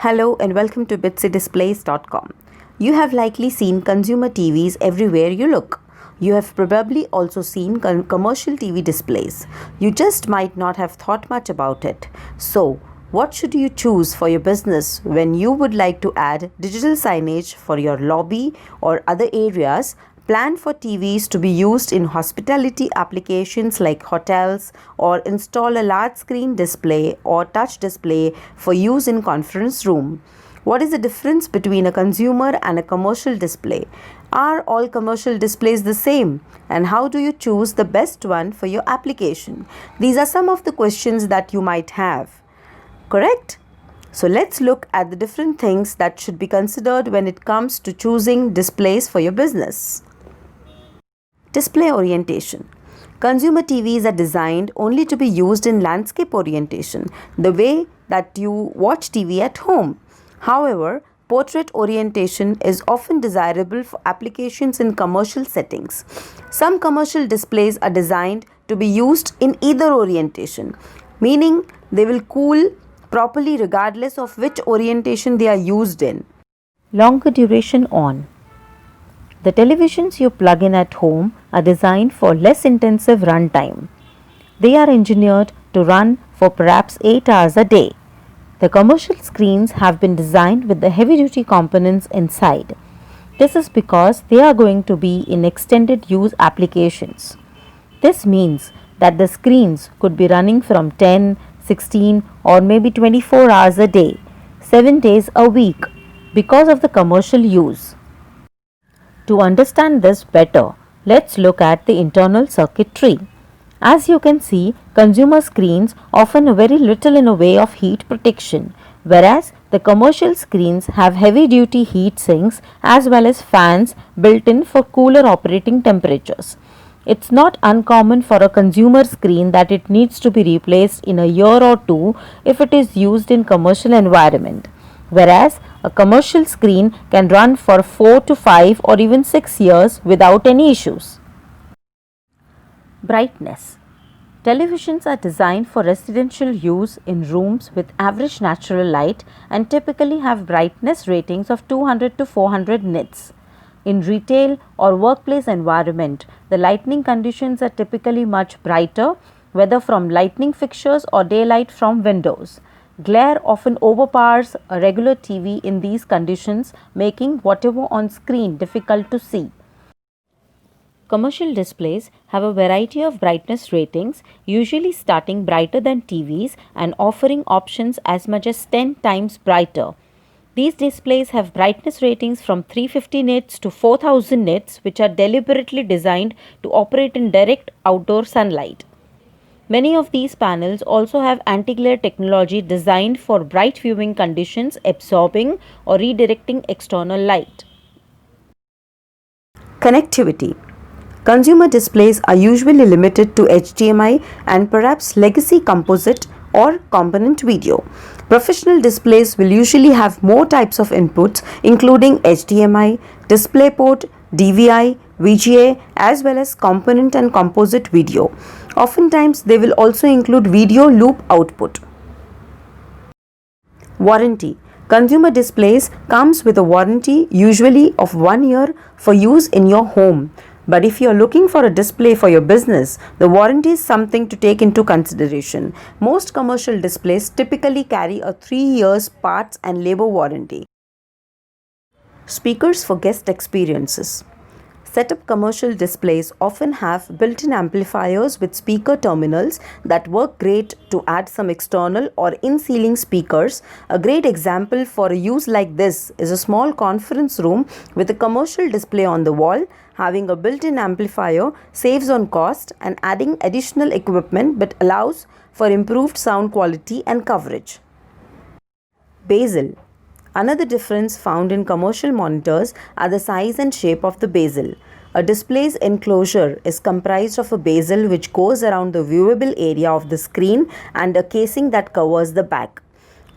Hello and welcome to bitsydisplays.com. You have likely seen consumer TVs everywhere you look. You have probably also seen commercial TV displays. You just might not have thought much about it. So, what should you choose for your business when you would like to add digital signage for your lobby or other areas? Plan for TVs to be used in hospitality applications like hotels, or install a large screen display or touch display for use in conference room. What is the difference between a consumer and a commercial display? Are all commercial displays the same? And how do you choose the best one for your application? These are some of the questions that you might have. Correct? So let's look at the different things that should be considered when it comes to choosing displays for your business. Display orientation. Consumer TVs are designed only to be used in landscape orientation, the way that you watch TV at home. However, portrait orientation is often desirable for applications in commercial settings. Some commercial displays are designed to be used in either orientation, meaning they will cool properly regardless of which orientation they are used in. Longer duration on. The televisions you plug in at home are designed for less intensive run time. They are engineered to run for perhaps 8 hours a day. The commercial screens have been designed with the heavy duty components inside. This is because they are going to be in extended use applications. This means that the screens could be running from 10, 16 or maybe 24 hours a day, 7 days a week because of the commercial use. To understand this better, let's look at the internal circuitry. As you can see, consumer screens offer very little in the way of heat protection, whereas the commercial screens have heavy duty heat sinks as well as fans built in for cooler operating temperatures. It's not uncommon for a consumer screen that it needs to be replaced in a year or two if it is used in commercial environment, whereas a commercial screen can run for 4 to 5 or even 6 years without any issues. Brightness. Televisions are designed for residential use in rooms with average natural light and typically have brightness ratings of 200 to 400 nits. In retail or workplace environment, the lighting conditions are typically much brighter, whether from lighting fixtures or daylight from windows. Glare often overpowers a regular TV in these conditions, making whatever on screen difficult to see. Commercial displays have a variety of brightness ratings, usually starting brighter than TVs and offering options as much as 10 times brighter. These displays have brightness ratings from 350 nits to 4000 nits, which are deliberately designed to operate in direct outdoor sunlight. Many of these panels also have anti-glare technology designed for bright viewing conditions, absorbing or redirecting external light. Connectivity. Consumer displays are usually limited to HDMI and perhaps legacy composite or component video. Professional displays will usually have more types of inputs, including HDMI, DisplayPort, DVI, VGA, as well as component and composite video. Oftentimes, they will also include video loop output. Warranty. Consumer displays comes with a warranty usually of 1 year for use in your home. But if you are looking for a display for your business, the warranty is something to take into consideration. Most commercial displays typically carry a 3 years parts and labor warranty. Speakers for guest experiences. Set-up commercial displays often have built-in amplifiers with speaker terminals that work great to add some external or in-ceiling speakers. A great example for a use like this is a small conference room with a commercial display on the wall. Having a built-in amplifier saves on cost, and adding additional equipment but allows for improved sound quality and coverage. Bezel. Another difference found in commercial monitors are the size and shape of the bezel. A display's enclosure is comprised of a bezel which goes around the viewable area of the screen and a casing that covers the back.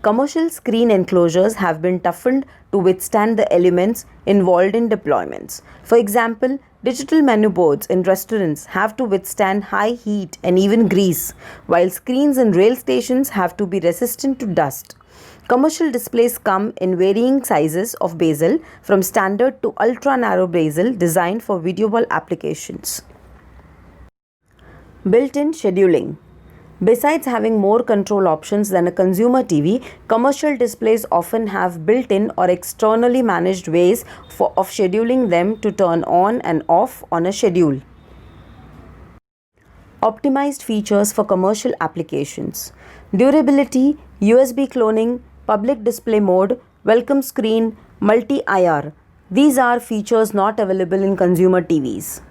Commercial screen enclosures have been toughened to withstand the elements involved in deployments. For example, digital menu boards in restaurants have to withstand high heat and even grease, while screens in rail stations have to be resistant to dust. Commercial displays come in varying sizes of bezel, from standard to ultra narrow bezel, designed for viewable applications. Built-in scheduling. Besides having more control options than a consumer TV, commercial displays often have built-in or externally managed ways of scheduling them to turn on and off on a schedule. Optimized features for commercial applications. Durability, USB cloning, public display mode, welcome screen, multi-IR. These are features not available in consumer TVs.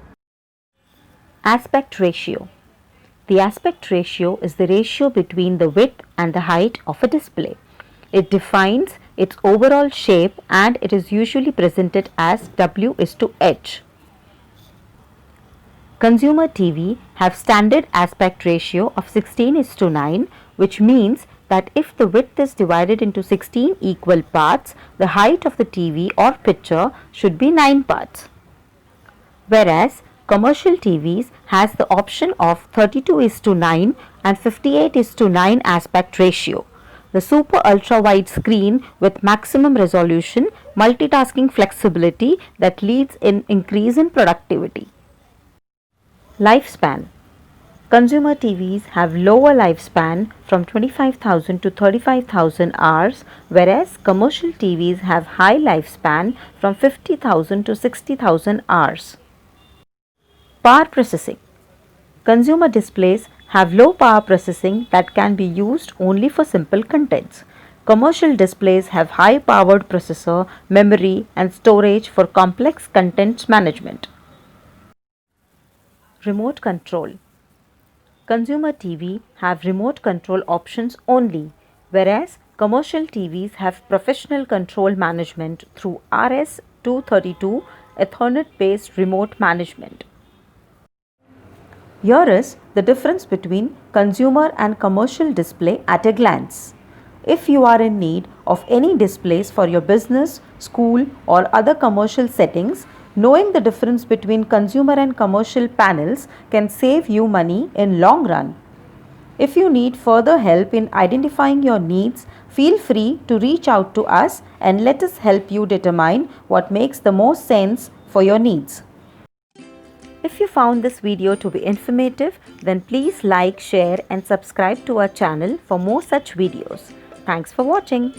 Aspect ratio. The aspect ratio is the ratio between the width and the height of a display. It defines its overall shape and it is usually presented as W:H. Consumer TV have standard aspect ratio of 16:9, which means that if the width is divided into 16 equal parts, the height of the TV or picture should be 9 parts. Whereas commercial TVs has the option of 32:9 and 58:9 aspect ratio. The super ultra wide screen with maximum resolution, multitasking flexibility that leads in increase in productivity. Lifespan. Consumer TVs have lower lifespan from 25,000 to 35,000 hours, whereas commercial TVs have high lifespan from 50,000 to 60,000 hours. Power processing. Consumer displays have low power processing that can be used only for simple contents. Commercial displays have high powered processor, memory and storage for complex contents management. Remote control. Consumer TV have remote control options only, whereas commercial TVs have professional control management through RS-232 Ethernet-based remote management. Here is the difference between consumer and commercial display at a glance. If you are in need of any displays for your business, school or other commercial settings, knowing the difference between consumer and commercial panels can save you money in long run. If you need further help in identifying your needs, feel free to reach out to us and let us help you determine what makes the most sense for your needs. If you found this video to be informative, then please like, share and subscribe to our channel for more such videos. Thanks for watching.